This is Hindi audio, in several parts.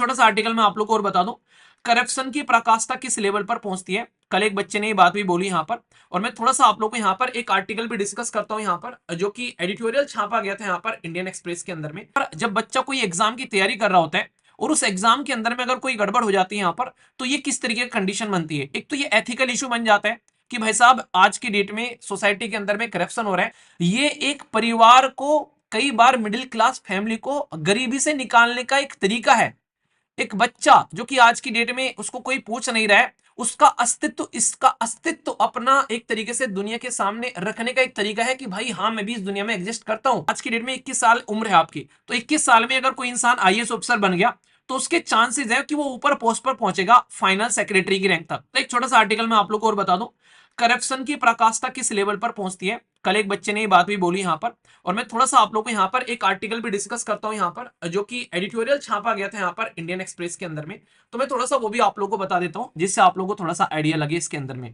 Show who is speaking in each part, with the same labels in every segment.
Speaker 1: छोटा सा आर्टिकल मैं आप लोग को और बता दूं, करप्शन की पराकाष्ठा किस लेवल पर पहुंचती है। कल एक बच्चे ने ये बात भी बोली यहाँ पर, और मैं थोड़ा सा आप लोग को यहाँ पर एक आर्टिकल भी डिस्कस करता हूँ यहाँ पर, जो कि एडिटोरियल छापा गया था यहाँ पर इंडियन एक्सप्रेस के अंदर में। पर जब बच्चा कोई एग्जाम की तैयारी कर रहा होता है और उस एग्जाम के अंदर में अगर कोई गड़बड़ हो जाती है यहाँ पर, तो ये किस तरीके की कंडीशन बनती है। एक तो ये एथिकल इशू बन जाता है कि भाई साहब आज की डेट में सोसाइटी के अंदर में करप्शन हो रहा है। ये एक परिवार को, कई बार मिडिल क्लास फैमिली को गरीबी से निकालने का एक तरीका है। एक बच्चा जो कि आज की डेट में उसको कोई पूछ नहीं रहा है, उसका अस्तित्व, इसका अस्तित्व अपना एक तरीके से दुनिया के सामने रखने का एक तरीका है कि भाई हाँ मैं भी इस दुनिया में एग्जिस्ट करता हूं। आज की डेट में 21 साल उम्र है आपकी, तो 21 साल में अगर कोई इंसान आईएएस ऑफिसर बन गया तो उसके चांसेस है कि वो ऊपर पोस्ट पर पहुंचेगा, फाइनल सेक्रेटरी की रैंक तक। तो एक छोटा सा आर्टिकल मैं आप लोग को और बता दूं, करप्शन की पराकाष्ठा किस लेवल पर पहुंचती है। कल एक बच्चे ने ये बात भी बोली यहाँ पर, और मैं थोड़ा सा आप लोग को यहाँ पर एक आर्टिकल भी डिस्कस करता हूँ यहाँ पर, जो कि एडिटोरियल छापा गया था यहाँ पर इंडियन एक्सप्रेस के अंदर में। तो मैं थोड़ा सा वो भी आप लोगों को बता देता हूँ जिससे आप लोगों को थोड़ा सा आइडिया लगे इसके अंदर में।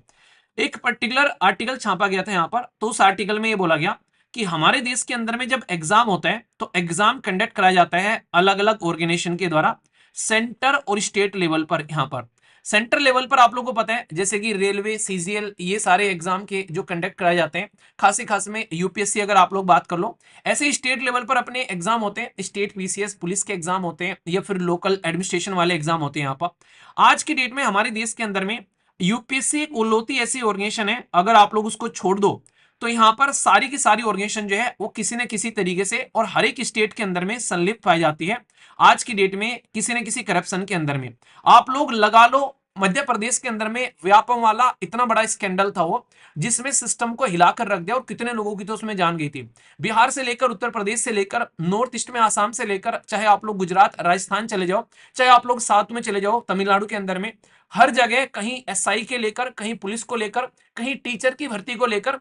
Speaker 1: एक पर्टिकुलर आर्टिकल छापा गया था यहाँ पर, तो उस आर्टिकल में ये बोला गया कि हमारे देश के अंदर में जब एग्जाम होता है तो एग्जाम कंडक्ट कराया जाता है अलग अलग ऑर्गेनाइजेशन के द्वारा, सेंटर और स्टेट लेवल पर। यहाँ पर सेंटर लेवल पर आप लोगों को पता है जैसे कि रेलवे, सीजीएल, ये सारे एग्जाम के जो कंडक्ट कराए जाते हैं, खासे खास में यूपीएससी अगर आप लोग बात कर लो। ऐसे ही स्टेट लेवल पर अपने एग्जाम होते हैं, स्टेट पीसीएस पुलिस के एग्जाम होते हैं, या फिर लोकल एडमिनिस्ट्रेशन वाले एग्जाम होते हैं। यहाँ पर आज की डेट में हमारे देश के अंदर में यूपीएससी एक उल्लोती ऐसी ऑर्गेनाइजेशन है, अगर आप लोग उसको छोड़ दो तो यहाँ पर सारी की सारी ऑर्गेनाइजेशन जो है वो किसी न किसी तरीके से और हर एक स्टेट के अंदर में संलिप्त पाई जाती है आज की डेट में किसी न किसी करप्शन के अंदर में। आप लोग लगा लो, मध्य प्रदेश के अंदर में व्यापम वाला इतना बड़ा स्कैंडल था वो, जिसमें सिस्टम को हिलाकर रख दिया और कितने लोगों की तो उसमें जान गई थी। बिहार से लेकर, उत्तर प्रदेश से लेकर, नॉर्थ ईस्ट में आसाम से लेकर, चाहे आप लोग गुजरात राजस्थान चले जाओ, चाहे आप लोग साउथ में चले जाओ तमिलनाडु के अंदर में, हर जगह कहीं एसआई के लेकर, कहीं पुलिस को लेकर, कहीं टीचर की भर्ती को लेकर,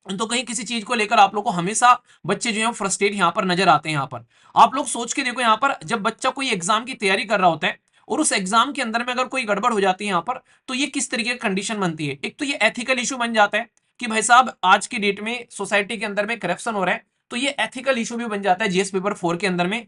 Speaker 1: तो कहीं किसी चीज को लेकर आप लोग को हमेशा बच्चे जो है फ्रस्ट्रेट यहाँ पर नजर आते हैं। यहाँ पर आप लोग सोच के देखो, यहाँ पर जब बच्चा कोई एग्जाम की तैयारी कर रहा होता है और उस एग्जाम के अंदर में अगर कोई गड़बड़ हो जाती है यहाँ पर, तो ये किस तरीके की कंडीशन बनती है। एक तो ये एथिकल इशू बन जाता है कि भाई साहब आज की डेट में सोसाइटी के अंदर में करप्शन हो रहा है, तो ये एथिकल इशू भी बन जाता है, जीएस पेपर 4 के अंदर में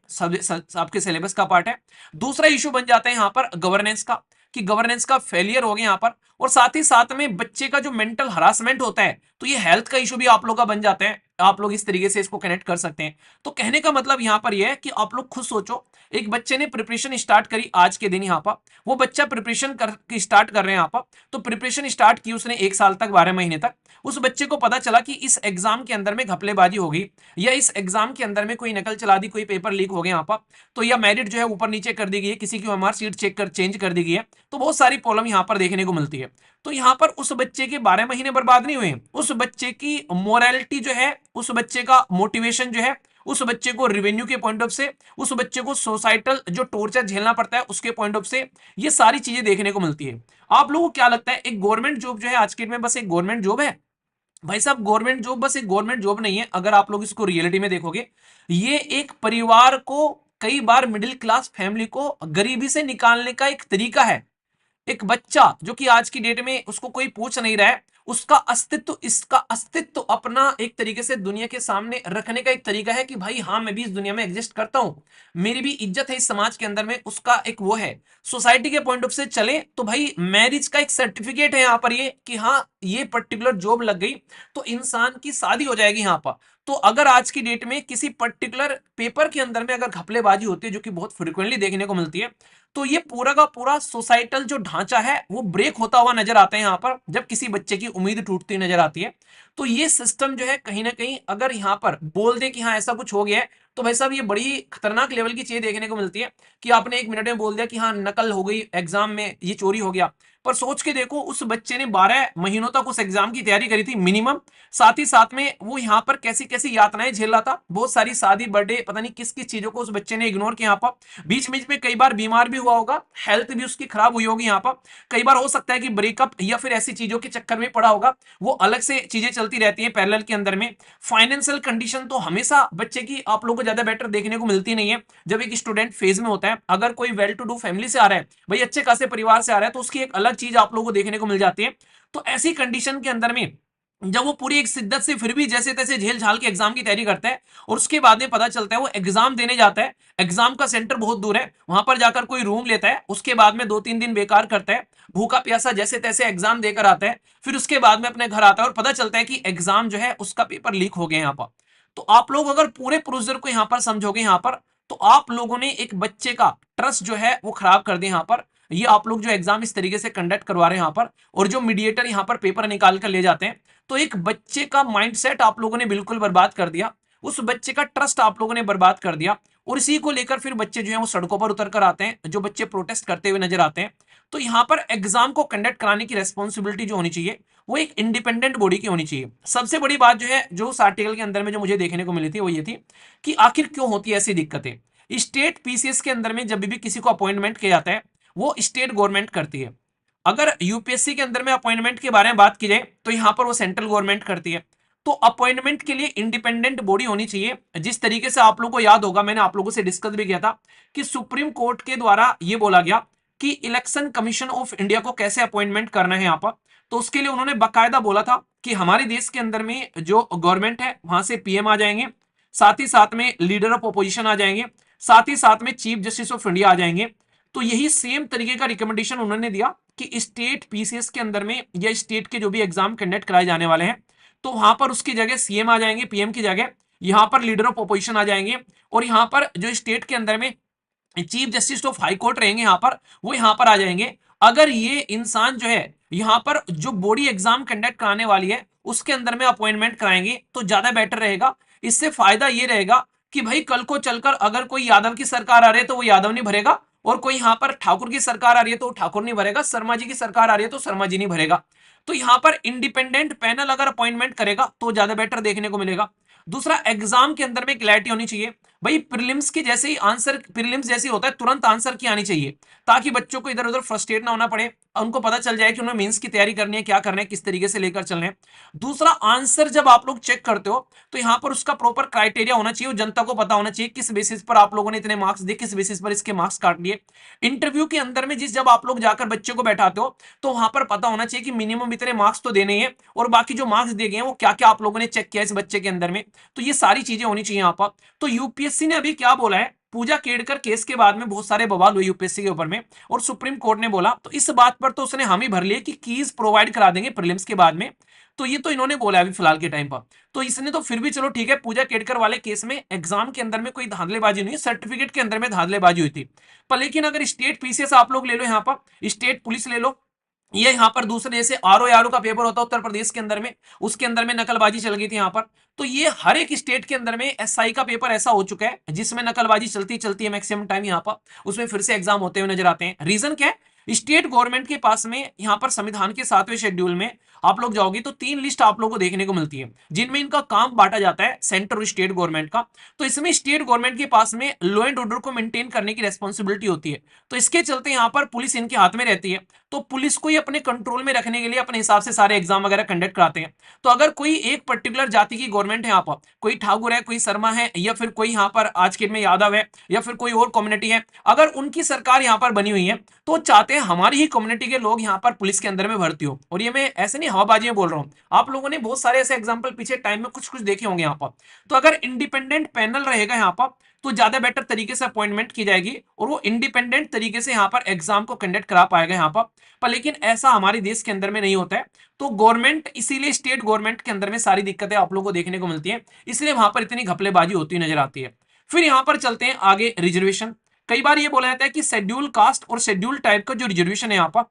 Speaker 1: आपके सिलेबस का पार्ट है। दूसरा इशू बन जाता है यहाँ पर गवर्नेंस का, कि गवर्नेंस का फेलियर हो गया यहाँ पर, और साथ ही साथ में बच्चे का जो मेंटल हरासमेंट होता है, तो ये हेल्थ का इशू भी आप लोग का बन जाता है। आप लोग इस तरीके से इसको कनेक्ट कर सकते हैं। तो कहने का मतलब यहाँ पर यह है कि आप लोग खुद सोचो, एक बच्चे ने प्रिपरेशन स्टार्ट करी आज के दिन, यहाँ पर वो बच्चा प्रिपरेशन कर स्टार्ट कर रहे हैं यहाँ पर, तो प्रिपरेशन स्टार्ट की उसने 1 साल तक, 12 महीने तक। उस बच्चे को पता चला कि इस एग्जाम के अंदर में घपलेबाजी हो गई, या इस एग्जाम के अंदर में कोई नकल चला दी, कोई पेपर लीक हो गया यहाँ पर, तो या मेरिट जो है ऊपर नीचे कर दी गई है, किसी की ओएमआर सीट चेंज कर दी गई है, तो बहुत सारी प्रॉब्लम यहाँ पर देखने को मिलती है। तो यहाँ पर उस बच्चे के 12 महीने बर्बाद नहीं हुए, उस बच्चे की मोरालिटी जो है, उस बच्चे का मोटिवेशन जो है, उस बच्चे को रेवेन्यू के पॉइंट ऑफ से, उस बच्चे को सोसाइटल जो टॉर्चर झेलना पड़ता है उसके पॉइंट ऑफ से, ये सारी चीजें देखने को मिलती है। आप लोगों को क्या लगता है, एक गवर्नमेंट जॉब जो है आज के में बस एक गवर्नमेंट जॉब है? भाई साहब गवर्नमेंट जॉब बस एक गवर्नमेंट जॉब नहीं है, अगर आप लोग इसको रियलिटी में देखोगे, ये एक परिवार को, कई बार मिडिल क्लास फैमिली को गरीबी से निकालने का एक तरीका है। एक बच्चा जो कि आज की डेट में उसको कोई पूछ नहीं रहा है, उसका अस्तित्व, इसका अस्तित्व अपना एक तरीके से दुनिया के सामने रखने का एक तरीका है कि भाई हाँ मैं भी इस दुनिया में एग्जिस्ट करता हूं, मेरी भी इज्जत है इस समाज के अंदर में, उसका एक वो है। सोसाइटी के पॉइंट ऑफ से चले तो भाई मैरिज का एक सर्टिफिकेट है यहाँ पर ये, कि हाँ ये पर्टिकुलर जॉब लग गई तो इंसान की शादी हो जाएगी यहाँ पर। तो अगर आज की डेट में किसी पर्टिकुलर पेपर के अंदर में अगर घपलेबाजी होती है, जो कि बहुत फ्रिक्वेंटली देखने को मिलती है, तो ये पूरा का पूरा सोसाइटल जो ढांचा है वो ब्रेक होता हुआ नजर आता है यहाँ पर, जब किसी बच्चे की उम्मीद टूटती नजर आती है। तो ये सिस्टम जो है कहीं ना कहीं अगर यहाँ पर बोल दे कि हाँ ऐसा कुछ हो गया है, तो भाई साहब ये बड़ी खतरनाक लेवल की चीज देखने को मिलती है कि आपने 1 मिनट में बोल दिया कि हाँ नकल हो गई, एग्जाम में ये चोरी हो गया। पर सोच के देखो, उस बच्चे ने 12 महीनों तक उस एग्जाम की तैयारी करी थी मिनिमम, साथ ही साथ में वो यहाँ पर कैसी कैसी यातनाएं झेल रहा था, बहुत सारी शादी, बर्थडे, पता नहीं किस किस चीजों को उस बच्चे ने इग्नोर किया। यहाँ पर बीच बीच में कई बार बीमार भी हुआ होगा, हेल्थ भी उसकी खराब हुई होगी। यहाँ पर कई बार हो सकता है कि ब्रेकअप या फिर ऐसी चीजों के चक्कर में पड़ा होगा, वो अलग से चीजें चलती रहती हैं पैरेलल के अंदर में। फाइनेंशियल कंडीशन तो हमेशा बच्चे की आप लोगों को ज्यादा बेटर देखने को मिलती नहीं है जब एक स्टूडेंट फेज में होता है। अगर कोई वेल टू डू फैमिली से आ रहा है, भाई अच्छे खासे परिवार से आ रहा है, तो उसकी एक अलग चीज आप लोगों को देखने को मिल जाती है। तो ऐसी कंडीशन के अंदर में जब वो पूरी एक शिद्दत से फिर भी जैसे तैसे झेल झाल के एग्जाम की तैयारी करता है और उसके बाद में पता चलता है वो एग्जाम देने जाता है, एग्जाम का सेंटर बहुत दूर है, वहां पर जाकर कोई रूम लेता है, उसके बाद में 2-3 दिन बेकार करता है, भूखा प्यासा जैसे तैसे एग्जाम देकर आता है, फिर उसके बाद में अपने घर आता है और पता चलता है कि एग्जाम जो है उसका पेपर लीक हो गया यहाँ पर। तो आप लोग अगर पूरे प्रोसीजर को यहाँ पर समझोगे यहाँ पर, तो आप लोगों ने एक बच्चे का ट्रस्ट जो है वो खराब कर दिया यहाँ पर। ये आप लोग जो एग्जाम इस तरीके से कंडक्ट करवा रहे हैं यहाँ पर, और जो मीडिएटर यहाँ पर पेपर निकाल कर ले जाते हैं, तो एक बच्चे का माइंडसेट आप लोगों ने बिल्कुल बर्बाद कर दिया, उस बच्चे का ट्रस्ट आप लोगों ने बर्बाद कर दिया, और इसी को लेकर फिर बच्चे जो है वो सड़कों पर उतर कर आते हैं, जो बच्चे प्रोटेस्ट करते हुए नजर आते हैं। तो यहाँ पर एग्जाम को कंडक्ट कराने की रेस्पॉन्सिबिलिटी जो होनी चाहिए वो एक इंडिपेंडेंट बॉडी की होनी चाहिए। सबसे बड़ी बात जो है जो उस आर्टिकल के अंदर में जो मुझे देखने को मिली थी वो ये थी कि आखिर क्यों होती है ऐसी दिक्कतें। स्टेट पीसीएस के अंदर में जब भी किसी को अपॉइंटमेंट किया जाता है वो स्टेट गवर्नमेंट करती है। अगर यूपीएससी के अंदर में अपॉइंटमेंट के बारे में बात की जाए तो यहां पर वो सेंट्रल गवर्नमेंट करती है। तो अपॉइंटमेंट के लिए इंडिपेंडेंट बॉडी होनी चाहिए। जिस तरीके से आप लोगों को याद होगा, मैंने आप लोगों से डिस्कस भी किया था कि सुप्रीम कोर्ट के द्वारा यह बोला गया कि इलेक्शन कमीशन ऑफ इंडिया को कैसे अपॉइंटमेंट करना है यहाँ पर। तो उसके लिए उन्होंने बाकायदा बोला था कि हमारे देश के अंदर में जो गवर्नमेंट है वहां से पीएम आ जाएंगे, साथ ही साथ में लीडर ऑफ अपोजिशन आ जाएंगे, साथ ही साथ में चीफ जस्टिस ऑफ इंडिया आ जाएंगे। तो यही सेम तरीके का रिकमेंडेशन उन्होंने दिया कि स्टेट पीसीएस के अंदर में या स्टेट के जो भी एग्जाम कंडक्ट कराए जाने वाले हैं, तो वहां पर उसकी जगह सीएम आ जाएंगे, पीएम की जगह यहां पर लीडर ऑफ अपोजिशन आ जाएंगे, और यहां पर जो स्टेट के अंदर में chief justice of high court रहेंगे यहाँ पर, वो यहाँ पर आ जाएंगे। अगर ये इंसान जो है यहाँ पर जो बॉडी एग्जाम कंडक्ट कराने वाली है उसके अंदर में अपॉइंटमेंट कराएंगे तो ज्यादा बेटर रहेगा। इससे फायदा ये रहेगा कि भाई कल को चलकर अगर कोई यादव की सरकार आ रही है तो वो यादव नहीं भरेगा, और कोई यहाँ पर ठाकुर की सरकार आ रही है तो ठाकुर नहीं भरेगा, शर्मा जी की सरकार आ रही है तो शर्मा जी नहीं भरेगा। तो यहाँ पर इंडिपेंडेंट पैनल अगर अपॉइंटमेंट करेगा तो ज्यादा बेटर देखने को मिलेगा। दूसरा, एग्जाम के अंदर में क्लैरिटी होनी चाहिए। भाई प्रीलिम्स की जैसे ही आंसर, प्रीलिम्स जैसे होता है तुरंत आंसर की आनी चाहिए, ताकि बच्चों को इधर उधर फ्रस्ट्रेट ना होना पड़े, उनको पता चल जाए कि उन्हें मेंस की तैयारी करनी है, क्या करना है, किस तरीके से लेकर चलना है। दूसरा, आंसर जब आप लोग चेक करते हो तो यहाँ पर उसका प्रॉपर क्राइटेरिया होना चाहिए, जनता को पता होना चाहिए किस बेसिस पर आप लोगों ने इतने मार्क्स दिए, किस बेसिस पर इसके मार्क्स काट लिए। इंटरव्यू के अंदर में जब आप लोग जाकर बच्चे को बैठाते हो तो वहां पर पता होना चाहिए कि मिनिमम इतने मार्क्स तो देने हैं, और बाकी जो मार्क्स दिए गए हैं वो क्या क्या आप लोगों ने चेक किया इस बच्चे के अंदर में। तो ये सारी चीजें होनी चाहिए यहाँ पर। तो यूपीएससी ने अभी क्या बोला है, पूजा केड़कर केस के बाद में बहुत सारे बवाल हुए यूपीएससी के ऊपर में, और सुप्रीम कोर्ट ने बोला तो इस बात पर तो उसने हम ही भर लिए कि कीज प्रोवाइड करा देंगे प्रीलिम्स के बाद में। तो ये तो इन्होंने बोला है अभी फिलहाल के टाइम पर। तो इसने तो फिर भी चलो ठीक है, पूजा केड़कर वाले केस में एग्जाम के अंदर में कोई धांधलेबाजी नहीं, सर्टिफिकेट के अंदर में धांधलेबाजी हुई थी। पर लेकिन अगर स्टेट पीसीएस आप लोग ले लो, यहाँ पर स्टेट पुलिस ले लो, ये यहाँ पर दूसरे जैसे आरओ का पेपर होता है उत्तर प्रदेश के अंदर में, उसके अंदर में नकलबाजी चल गई थी यहाँ पर। तो ये हर एक स्टेट के अंदर में एसआई का पेपर ऐसा हो चुका है जिसमें नकलबाजी चलती चलती है मैक्सिमम टाइम, यहाँ पर उसमें फिर से एग्जाम होते हुए नजर आते हैं। रीजन क्या है, स्टेट गवर्नमेंट के पास में यहाँ पर संविधान के 7वें शेड्यूल में आप लोग जाओगे तो 3 लिस्ट आप लोगों को देखने को मिलती है जिनमें इनका काम बांटा जाता है सेंटर और स्टेट गवर्नमेंट का। तो इसमें स्टेट गवर्नमेंट के पास में लॉ एंड ऑर्डर को मेंटेन करने की रेस्पॉन्सिबिलिटी होती है। तो इसके चलते यहाँ पर पुलिस इनके हाथ में रहती है, तो पुलिस को ही अपने कंट्रोल में रखने के लिए अपने हिसाब से सारे एग्जाम वगैरह कंडक्ट कराते हैं। तो अगर कोई एक पर्टिकुलर जाति की गवर्नमेंट है यहाँ पर, कोई ठाकुर है, कोई शर्मा है, या फिर कोई यहाँ पर आज के में यादव है, या फिर कोई और कम्युनिटी है, अगर उनकी सरकार यहाँ पर बनी हुई है तो चाहते हैं हमारी ही कम्युनिटी के लोग यहाँ पर पुलिस के अंदर में भर्ती हो। और ये मैं ऐसे नहीं हवाबाजी में बोल रहा हूँ, आप लोगों ने बहुत सारे ऐसे एग्जाम्पल पीछे टाइम में कुछ कुछ देखे होंगे यहाँ पर। तो अगर इंडिपेंडेंट पैनल रहेगा यहाँ पर तो ज्यादा बेटर तरीके से अपॉइंटमेंट की जाएगी, और वो इंडिपेंडेंट तरीके से यहाँ पर एग्जाम को कंडक्ट करा पाएगा यहाँ पर लेकिन ऐसा हमारे देश के अंदर में नहीं होता है। तो गवर्नमेंट, इसीलिए स्टेट गवर्नमेंट के अंदर में सारी दिक्कतें आप लोगों को देखने को मिलती है, इसलिए वहां पर इतनी घपलेबाजी होती नजर आती है। फिर यहाँ पर चलते हैं आगे, रिजर्वेशन। कई बार ये बोला जाता है कि शेड्यूल कास्ट और शेड्यूल टाइप का जो रिजर्वेशन है यहाँ पर,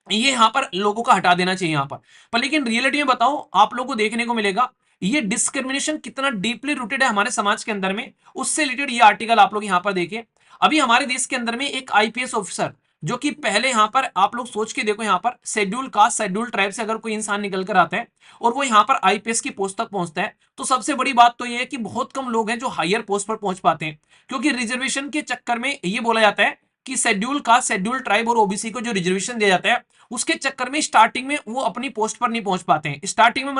Speaker 1: ये यहाँ पर लोगों का हटा देना चाहिए यहाँ पर लेकिन रियलिटी में बताऊं आप लोगों को देखने को मिलेगा ये डिस्क्रिमिनेशन कितना डीपली रूटेड है हमारे समाज के अंदर में, उससे रिलेटेड ये आर्टिकल आप लोग यहाँ पर देखिए। अभी हमारे देश के अंदर में एक आईपीएस ऑफिसर, जो कि पहले यहाँ पर आप लोग सोच के देखो, यहाँ पर शेड्यूल कास्ट शेड्यूल ट्राइब से अगर कोई इंसान निकल कर आता है और वो यहाँ पर आईपीएस की पोस्ट तक पहुंचता है, तो सबसे बड़ी बात तो ये है कि बहुत कम लोग हैं जो हायर पोस्ट पर पहुंच पाते हैं, क्योंकि रिजर्वेशन के चक्कर में ये बोला जाता है कि शेड्यूल कास्ट शेड्यूल ट्राइब और ओबीसी को जो रिजर्वेशन दिया जाता है उसके चक्कर में स्टार्टिंग में वो अपनी पोस्ट पर नहीं पहुंच पाते हैं। स्टार्टिंग में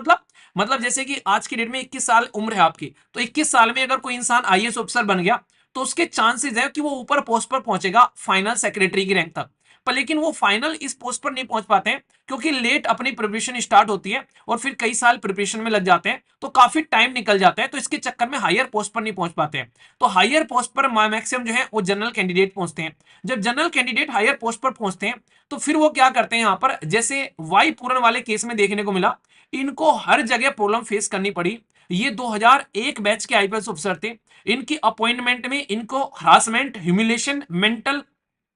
Speaker 1: मतलब जैसे कि आज की डेट में 21 साल उम्र है आपकी, तो 21 साल में अगर कोई इंसान आईएएस ऑफिसर बन गया तो उसके चांसेस है कि वो ऊपर पोस्ट पर पहुंचेगा फाइनल सेक्रेटरी की रैंक तक। पर लेकिन वो फाइनल इस पोस्ट पर नहीं पहुंच पाते हैं क्योंकि लेट अपनी प्रिपरेशन स्टार्ट होती है और फिर कई साल प्रिपरेशन में लग जाते हैं, तो काफी टाइम निकल जाता है, तो इसके चक्कर में हायर पोस्ट पर नहीं पहुंच पाते हैं। तो हायर पोस्ट पर मैक्सिमम जो है वो जनरल कैंडिडेट पहुंचते हैं। जब जनरल कैंडिडेट हायर पोस्ट पर पहुंचते हैं तो फिर वो क्या करते हैं, यहां पर जैसे वाई पूरन वाले केस में देखने को मिला, इनको हर जगह प्रॉब्लम फेस करनी पड़ी। ये 2001 बैच के आईपीएस ऑफिसर थे। इनकी अपॉइंटमेंट में इनको हरासमेंट, ह्यूमिलेशन, मेंटल,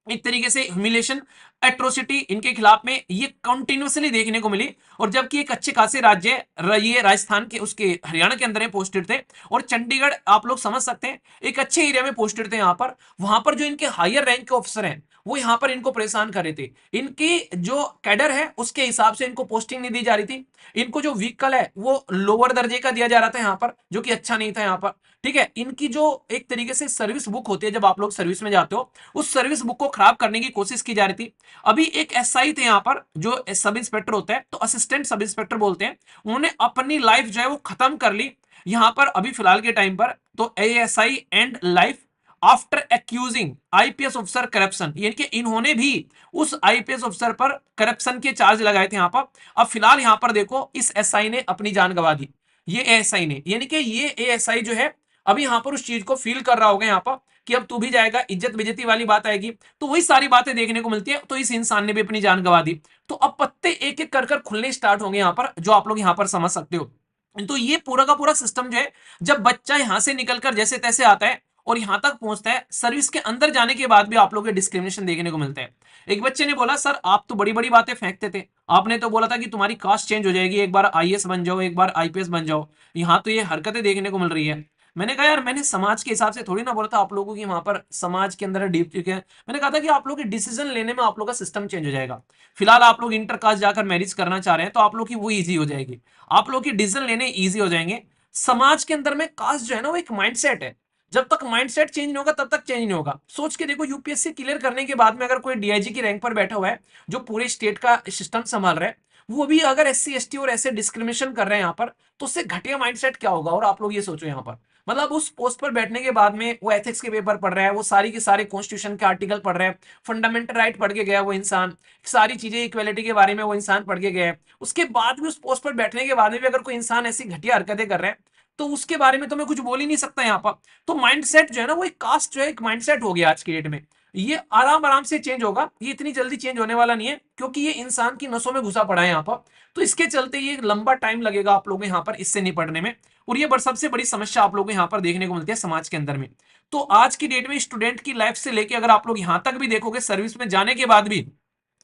Speaker 1: एक तरीके से ह्यूमिलेशन, एट्रोसिटी इनके खिलाफ में ये कंटिन्यूअसली देखने को मिली। और जबकि एक अच्छे खासे राज्य ये राजस्थान के उसके हरियाणा के अंदर पोस्टेड थे और चंडीगढ़ आप लोग समझ सकते हैं एक अच्छे एरिया में पोस्टेड थे। यहाँ पर वहां पर जो इनके हायर रैंक के ऑफिसर हैं वो यहाँ पर इनको परेशान कर रहे थे। इनकी जो कैडर है उसके हिसाब से इनको पोस्टिंग नहीं दी जा रही थी। इनको जो व्हीकल है वो लोअर दर्जे का दिया जा रहा था यहाँ पर, जो कि अच्छा नहीं था यहाँ पर। ठीक है, इनकी जो एक तरीके से सर्विस बुक होती है, जब आप लोग सर्विस में जाते हो उस सर्विस बुक को खराब करने की कोशिश की जा रही थी। अभी एक एसआई थे यहाँ पर जो सब इंस्पेक्टर होता है, तो असिस्टेंट सब इंस्पेक्टर बोलते हैं, उन्होंने अपनी लाइफ जो है वो खत्म कर ली यहाँ पर अभी फिलहाल के टाइम पर। तो ASI and life after accusing IPS officer corruption, यानी कि इन्होंने भी उस आईपीएस ऑफिसर पर करप्शन के चार्ज लगाए थे यहाँ पर। अब फिलहाल यहाँ पर देखो इस एसआई ने अपनी जान गंवा दी, ये एएसआई ने, यानी कि ये एएसआई जो है अभी यहाँ पर उस चीज को फील कर रहा होगा यहाँ पर कि अब तू भी जाएगा, इज्जत बेइज्जती वाली बात आएगी। तो वही सारी बातें देखने को मिलती है। तो इस इंसान ने भी अपनी जान गंवा दी। तो अब पत्ते एक एक कर खुलने स्टार्ट होंगे यहाँ पर, जो आप लोग यहाँ पर समझ सकते हो। तो ये पूरा का पूरा सिस्टम जो है, जब बच्चा यहां से निकलकर जैसे तैसे आता है और यहां तक पहुंचता है, सर्विस के अंदर जाने के बाद भी आप लोगों को डिस्क्रिमिनेशन देखने को मिलता है। एक बच्चे ने बोला, सर आप तो बड़ी बड़ी बातें फेंकते थे, आपने तो बोला था कि तुम्हारी कास्ट चेंज हो जाएगी, एक बार आईएएस बन जाओ, एक बार आईपीएस बन जाओ, यहाँ तो ये हरकतें देखने को मिल रही है। मैंने कहा यार, मैंने समाज के हिसाब से थोड़ी ना बोला था आप लोगों की वहां पर समाज के अंदर डीप चुके हैं। मैंने कहा था कि आप लोग के डिसीजन लेने में आप लोग का सिस्टम चेंज हो जाएगा। फिलहाल आप लोग इंटर कास्ट जाकर मैरिज करना चाह रहे हैं तो आप लोग की वो ईजी हो जाएगी, आप लोग की डिसीजन लेने ईजी हो जाएंगे। समाज के अंदर में कास्ट जो है ना वो एक माइंडसेट है, जब तक माइंडसेट चेंज नहीं होगा तब तक चेंज नहीं होगा। सोच के देखो, यूपीएससी क्लियर करने के बाद में अगर कोई डीआईजी की रैंक पर बैठा हुआ है जो पूरे स्टेट का सिस्टम संभाल रहा है, वो भी अगर एससी एसटी और ऐसे डिस्क्रिमिनेशन कर रहे हैं यहाँ पर, तो उससे घटिया माइंडसेट क्या होगा। और आप लोग ये सोचो यहाँ पर, मतलब उस पोस्ट पर बैठने के बाद में वो एथिक्स के पेपर पढ़ रहा है, वो सारी के सारे कॉन्स्टिट्यूशन के आर्टिकल पढ़ रहा है, फंडामेंटल राइट पढ़ के गया वो इंसान, सारी चीजें इक्वेलिटी के बारे में वो इंसान पढ़ के गया है। उसके बाद भी उस पोस्ट पर बैठने के बाद में भी अगर कोई इंसान ऐसी घटिया हरकतें कर रहा है तो उसके बारे में तो मैं कुछ बोल ही नहीं सकता यहाँ पर। तो माइंडसेट जो है ना वो एक कास्ट जो है एक माइंडसेट हो गया आज की डेट में। ये आराम आराम से चेंज होगा, ये इतनी जल्दी चेंज होने वाला नहीं है क्योंकि ये इंसान की नसों में घुसा पड़ा है यहाँ पर। तो इसके चलते ये लंबा टाइम लगेगा आप लोगों को यहाँ पर इससे निपटने में। और ये सबसे बड़ी समस्या आप लोगों को यहाँ पर देखने को मिलती है समाज के अंदर में। तो आज की डेट में स्टूडेंट की लाइफ से लेके अगर आप लोग यहाँ तक भी देखोगे, सर्विस में जाने के बाद भी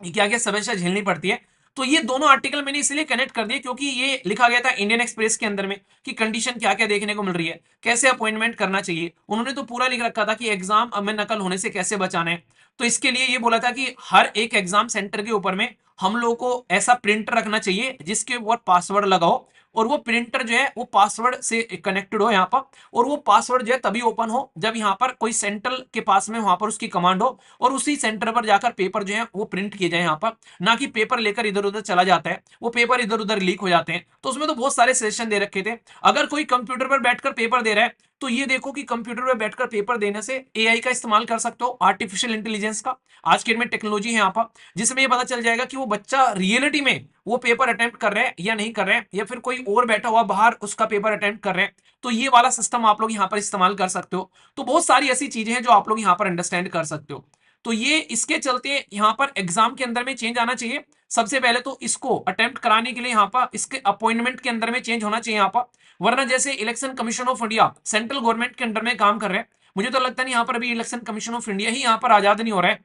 Speaker 1: क्या क्या समस्या झेलनी पड़ती है। तो ये दोनों आर्टिकल मैंने इसलिए कनेक्ट कर दिए क्योंकि ये लिखा गया था इंडियन एक्सप्रेस के अंदर में कि कंडीशन क्या क्या देखने को मिल रही है, कैसे अपॉइंटमेंट करना चाहिए। उन्होंने तो पूरा लिख रखा था कि एग्जाम में नकल होने से कैसे बचाना है। तो इसके लिए ये बोला था कि हर एक एग्जाम सेंटर के ऊपर में हम लोग को ऐसा प्रिंटर रखना चाहिए जिसके ऊपर पासवर्ड लगाओ, और वो प्रिंटर जो है वो पासवर्ड से कनेक्टेड हो यहाँ पर, और वो पासवर्ड जो है तभी ओपन हो जब यहाँ पर कोई सेंट्रल के पास में वहां पर उसकी कमांड हो और उसी सेंटर पर जाकर पेपर जो है वो प्रिंट किए जाए यहाँ पर, ना कि पेपर लेकर इधर उधर चला जाता है, वो पेपर इधर उधर लीक हो जाते हैं। तो उसमें तो बहुत सारे सेशन दे रखे थे। अगर कोई कंप्यूटर पर बैठकर पेपर दे रहा है तो ये देखो कि कंप्यूटर पर बैठकर पेपर देने से एआई का इस्तेमाल कर सकते हो, आर्टिफिशियल इंटेलिजेंस का। आज के में टेक्नोलॉजी है यहाँ पर जिसमें ये पता चल जाएगा कि वो बच्चा रियलिटी में वो पेपर अटेम्प्ट कर रहे हैं या नहीं कर रहे हैं, या फिर कोई और बैठा हुआ बाहर उसका पेपर अटेम्प्ट कर रहे हैं। तो ये वाला सिस्टम आप लोग यहाँ पर इस्तेमाल कर सकते हो। तो बहुत सारी ऐसी चीजें हैं जो आप लोग यहाँ पर अंडरस्टैंड कर सकते हो। तो ये इसके चलते यहाँ पर एग्जाम के अंदर में चेंज आना चाहिए। सबसे पहले तो इसको अटेम्प्ट कराने के लिए यहाँ पर इसके अपॉइंटमेंट के अंदर में चेंज होना चाहिए यहाँ पर। वरना जैसे election commission of India central government के अंडर में काम कर रहे हैं, मुझे तो लगता नहीं यहाँ पर अभी इलेक्शन कमीशन ऑफ इंडिया ही यहाँ पर आजाद नहीं हो रहा है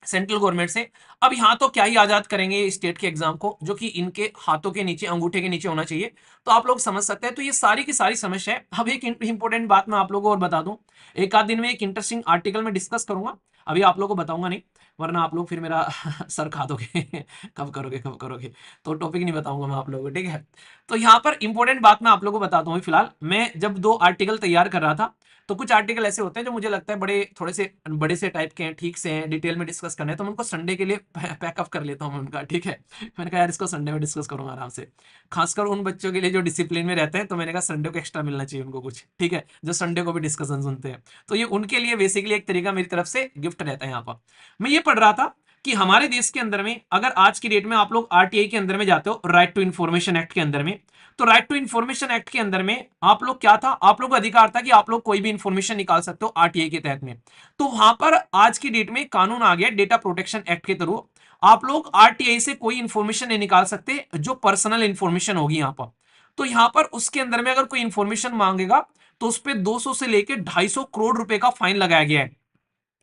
Speaker 1: सेंट्रल गवर्नमेंट से। अब यहाँ तो क्या ही आजाद करेंगे स्टेट के एग्जाम को, जो कि इनके हाथों के नीचे, अंगूठे के नीचे होना चाहिए। तो आप लोग समझ सकते हैं। तो ये सारी की सारी समस्या है। अब एक इंपॉर्टेंट बात मैं आप लोगों को और बता दूं, एक आध दिन में एक इंटरेस्टिंग आर्टिकल में डिस्कस करूंगा, अभी आप लोगों को बताऊंगा नहीं, वरना आप लोग फिर मेरा सर खा दोगे कब करोगे कब करोगे। तो टॉपिक नहीं बताऊंगा मैं आप लोगों को, ठीक है। तो यहाँ पर इंपॉर्टेंट बात मैं आप लोगों को बताता हूँ। फिलहाल मैं जब 2 आर्टिकल तैयार कर रहा था, तो कुछ आर्टिकल ऐसे होते हैं जो मुझे लगता है बड़े थोड़े से बड़े से टाइप के हैं, ठीक से हैं, डिटेल में डिस्कस करने हैं, तो मैं उनको संडे के लिए पैकअप कर लेता हूँ उनका, ठीक है। मैंने कहा यार इसको संडे में डिस्कस करूंगा आराम से, खासकर उन बच्चों के लिए जो डिसिप्लिन में रहते हैं। तो मैंने कहा संडे को एक्स्ट्रा मिलना चाहिए उनको कुछ, ठीक है, जो संडे को भी डिस्कशन सुनते हैं। तो ये उनके लिए बेसिकली एक तरीका मेरी तरफ से गिफ्ट रहता है। यहाँ पर मैं ये पढ़ रहा था कि हमारे देश के अंदर में अगर आज की डेट में आप लोग आरटीआई के अंदर में जाते हो, राइट टू इंफॉर्मेशन एक्ट के अंदर में, तो राइट टू इंफॉर्मेशन एक्ट के अंदर में आप लोग क्या था, आप लोग को अधिकार था कि आप लोग कोई भी इंफॉर्मेशन निकाल सकते हो आरटीआई के तहत में। तो वहां पर आज की डेट में कानून आ गया डेटा प्रोटेक्शन एक्ट के थ्रू, आप लोग आरटीआई से कोई इंफॉर्मेशन नहीं निकाल सकते जो पर्सनल इंफॉर्मेशन होगी यहां पर। तो यहां पर उसके अंदर में अगर कोई इंफॉर्मेशन मांगेगा तो उस पर 200 से लेकर 250 करोड़ रुपए का फाइन लगाया गया है।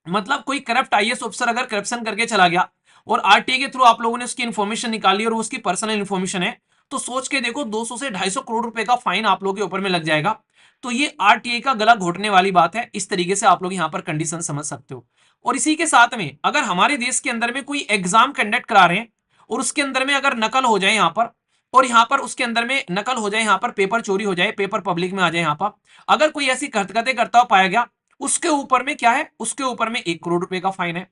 Speaker 1: मतलब कोई करप्ट आईएएस ऑफिसर अगर करप्शन करके चला गया और आरटीआई के थ्रू आप लोगों ने उसकी इंफॉर्मेशन निकाली और वो उसकी पर्सनल इंफॉर्मेशन है, तो सोच के देखो 200 से 250 करोड़ रुपए का फाइन आप लोगों के ऊपर में लग जाएगा। तो ये आरटीआई का गला घोटने वाली बात है। इस तरीके से आप लोग यहां पर कंडीशन समझ सकते हो। और इसी के साथ में अगर हमारे देश के अंदर में कोई एग्जाम कंडक्ट करा रहे हैं और उसके अंदर में अगर नकल हो जाए यहां पर, और यहां पर उसके अंदर में नकल हो जाए, यहां पर पेपर चोरी हो जाए, पेपर पब्लिक में आ जाए, यहां पर अगर कोई ऐसी हरकतें करता हुआ पाया गया, उसके ऊपर में क्या है, उसके ऊपर में 1 करोड़ रुपए का फाइन है।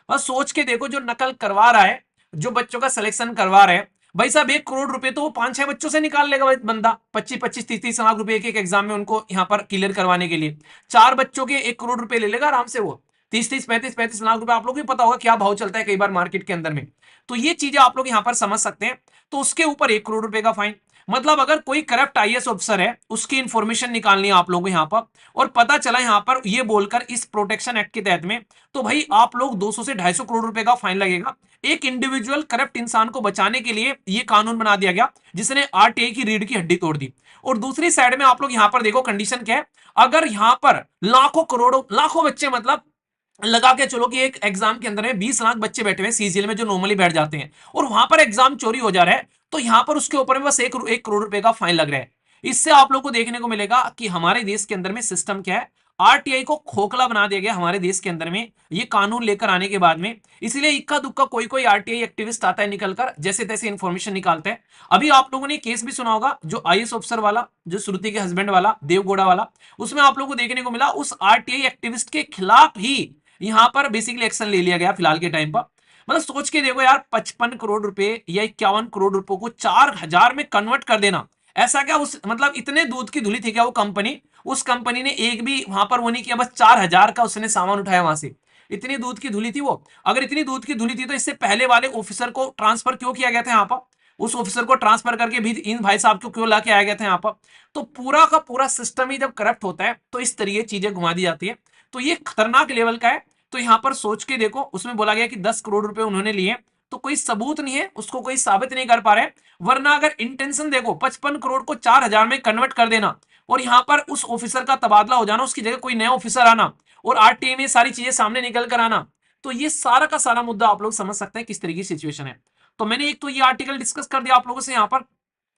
Speaker 1: बस सोच के देखो, जो नकल करवा रहा है, जो बच्चों का सिलेक्शन करवा रहे हैं, भाई साहब 1 करोड़ रुपए तो वो 5-6 बच्चों से निकाल लेगा बंदा। 25-25, 30-30 लाख रुपए एक एग्जाम में उनको यहाँ पर क्लियर करवाने के लिए 4 बच्चों के 1 करोड़ रुपए ले लेगा आराम से वो। 30-30, 35-35 लाख रुपए, आप लोग भी पता होगा क्या भाव चलता है कई बार मार्केट के अंदर में। तो ये चीजें आप लोग यहाँ पर समझ सकते हैं। तो उसके ऊपर 1 करोड़ रुपए का फाइन। मतलब अगर कोई करप्ट आईएएस ऑफिसर है, उसकी इंफॉर्मेशन निकालनी है आप लोगों को यहाँ पर, और पता चला यहाँ पर ये बोलकर इस प्रोटेक्शन एक्ट के तहत में, तो भाई आप लोग 200 से 250 करोड़ रुपए का फाइन लगेगा। एक इंडिविजुअल करप्ट इंसान को बचाने के लिए ये कानून बना दिया गया, जिसने आरटीआई की रीढ़ की हड्डी तोड़ दी। और दूसरी साइड में आप लोग यहां पर देखो कंडीशन क्या है। अगर यहां पर लाखों करोड़ों लाखों बच्चे, मतलब लगा के चलो कि एक एग्जाम के अंदर में 20 लाख बच्चे बैठे हुए सीजीएल में जो नॉर्मली बैठ जाते हैं, और वहां पर एग्जाम चोरी हो जा रहा है, तो यहां पर उसके ऊपर में बस 1 करोड़ रुपए का फाइन लग रहा है। इससे आप लोग को देखने को मिलेगा कि हमारे देश के अंदर में सिस्टम क्या है। आरटीआई को खोखला बना दिया गया हमारे देश के अंदर में ये कानून लेकर आने के बाद में। इसलिए इक्का दुक्का कोई कोई आरटीआई एक्टिविस्ट आता है निकलकर, जैसे तैसे इंफॉर्मेशन निकालता है। अभी आप लोगों ने केस भी सुना होगा, जो आईएएस ऑफिसर वाला, जो श्रुति के हस्बैंड वाला देवगौड़ा वाला, उसमें आप लोगों को देखने को मिला उस आरटीआई एक्टिविस्ट के खिलाफ ही यहां पर बेसिकली एक्शन ले लिया गया फिलहाल के टाइम पर। मतलब सोच के देखो यार, 55 करोड़ रुपए या 51 करोड़ रुपए को 4000 में कन्वर्ट कर देना, ऐसा क्या उस, मतलब इतने दूध की धुली थी क्या वो कंपनी? उस कंपनी ने एक भी वहां पर वो नहीं किया, बस 4000 का उसने सामान उठाया वहां से। इतनी दूध की धुली थी वो। अगर इतनी दूध की धुली थी तो इससे पहले वाले ऑफिसर को ट्रांसफर क्यों किया गया था यहाँ पर? उस ऑफिसर को ट्रांसफर करके भी इन भाई साहब को क्यों ला के आया गया था यहाँ पर? तो पूरा का पूरा सिस्टम ही जब करप्ट होता है तो इस तरीके चीजें घुमा दी जाती है। तो ये खतरनाक लेवल का है। तो यहां पर सोच के देखो, उसमें बोला गया कि 10 करोड़ रुपए उन्होंने लिए, तो कोई सबूत नहीं है, उसको कोई साबित नहीं कर पा रहे। वरना अगर इंटेंशन देखो, 55 करोड़ को 4000 में कन्वर्ट कर देना, और यहां पर उस ऑफिसर का तबादला हो जाना, उसकी जगह कोई नया ऑफिसर आना, और आरटीआई में सारी चीजें सामने निकल कर आना, तो ये सारा का सारा मुद्दा आप लोग समझ सकते हैं किस तरीके की सिचुएशन है। तो मैंने एक तो ये आर्टिकल डिस्कस कर दिया आप लोगों से यहाँ पर,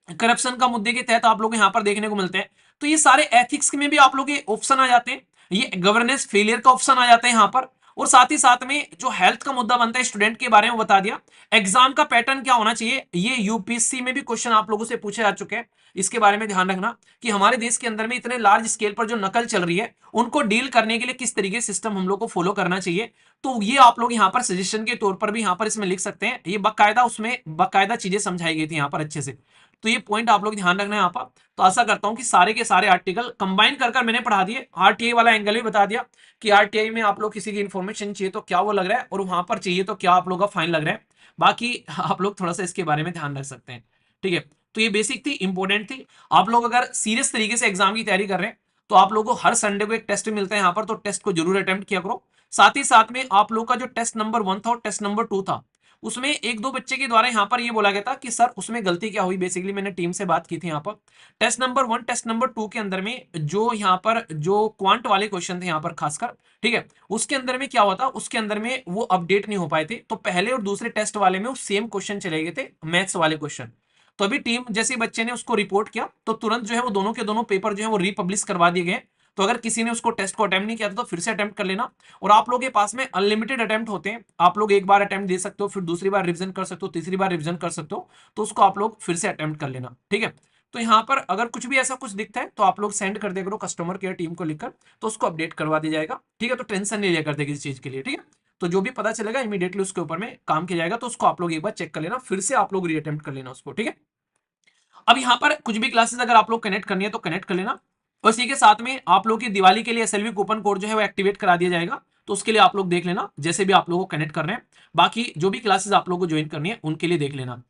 Speaker 1: करप्शन का मुद्दे के तहत आप लोग यहां पर देखने को मिलते हैं। तो ये सारे एथिक्स में भी आप लोग ये ऑप्शन आ जाते हैं, ये गवर्नेंस फेलियर का ऑप्शन आ जाता है यहां पर। और साथ ही साथ में जो हेल्थ का मुद्दा बनता है स्टूडेंट के बारे में बता दिया। एग्जाम का पैटर्न क्या होना चाहिए, ये यूपीएससी में भी क्वेश्चन आप लोगों से पूछे जा चुके हैं। इसके बारे में ध्यान रखना कि हमारे देश के अंदर में इतने लार्ज स्केल पर जो नकल चल रही है, उनको डील करने के लिए किस तरीके सिस्टम हम लोग को फॉलो करना चाहिए। तो ये आप लोग यहाँ पर सजेशन के तौर पर भी यहाँ पर इसमें लिख सकते हैं। ये बाकायदा, उसमें बाकायदा चीजें समझाई गई थी यहाँ पर अच्छे से। तो ये पॉइंट आप लोग ध्यान रखना है यहाँ पर। तो आशा करता हूं कि सारे के सारे आर्टिकल कंबाइन कर मैंने पढ़ा दिए। आरटीआई वाला एंगल भी बता दिया कि आरटीआई में आप लोग किसी की इन्फॉर्मेशन चाहिए तो क्या वो लग रहा है, और वहां पर चाहिए तो क्या आप लोग का फाइन लग रहा है। बाकी आप लोग थोड़ा सा इसके बारे में ध्यान रख सकते हैं। ठीक है, तो ये बेसिक थी, इंपॉर्टेंट थी। आप लोग अगर सीरियस तरीके से एग्जाम की तैयारी कर रहे हैं तो आप लोगों को हर संडे को एक टेस्ट मिलता है यहाँ पर, तो टेस्ट को जरूर अटेम्प्ट किया करो। साथ ही साथ में आप लोग का जो टेस्ट नंबर 1 था और टेस्ट नंबर 2 था, उसमें एक दो बच्चे के द्वारा यहाँ पर ये बोला गया था कि सर उसमें गलती क्या हुई। बेसिकली मैंने टीम से बात की थी यहाँ पर। टेस्ट नंबर 1, टेस्ट नंबर 2 के अंदर में जो यहाँ पर जो क्वांट वाले क्वेश्चन थे यहाँ पर खासकर, ठीक है, उसके अंदर में क्या हुआ था, उसके अंदर में वो अपडेट नहीं हो पाए थे। तो पहले और दूसरे टेस्ट वाले में वो सेम क्वेश्चन चले गए थे, मैथ्स वाले क्वेश्चन। तो अभी टीम जैसे बच्चे ने उसको रिपोर्ट किया तो तुरंत जो है वो दोनों के दोनों पेपर जो है वो रीपब्लिश करवा दिए गए। तो अगर किसी ने उसको टेस्ट को अटेम्प्ट नहीं किया था तो फिर से अटेम्प्ट कर लेना। और आप लोगों के पास में अनलिमिटेड अटेम्प्ट होते हैं, आप लोग एक बार अटेम्प्ट दे सकते हो, फिर दूसरी बार रिवीजन कर सकते हो, तीसरी बार रिवीजन कर सकते हो, तो उसको आप लोग फिर से अटेम्प्ट कर लेना। ठीक है, तो यहाँ पर अगर कुछ भी ऐसा कुछ दिखता है तो आप लोग सेंड कर दिया करो कस्टमर केयर टीम को लिखकर, तो उसको अपडेट करवा दिया जाएगा। ठीक है, तो टेंशन नहीं लिया करते किसी चीज के लिए। ठीक है, तो जो भी पता चलेगा इमीडिएटली उसके ऊपर में काम किया जाएगा, तो उसको आप लोग एक बार चेक कर लेना, फिर से आप लोग रीअटेम्प्ट कर लेना उसको। ठीक है, अब यहाँ पर कुछ भी क्लासेस अगर आप लोग कनेक्ट करनी है तो कनेक्ट कर लेना। और इसी के साथ में आप लोग की दिवाली के लिए एसएलवी कूपन कोड जो है वो एक्टिवेट करा दिया जाएगा। तो उसके लिए आप लोग देख लेना, जैसे भी आप लोगों को कनेक्ट कर रहे हैं। बाकी जो भी क्लासेस आप लोगों को ज्वाइन करनी है उनके लिए देख लेना।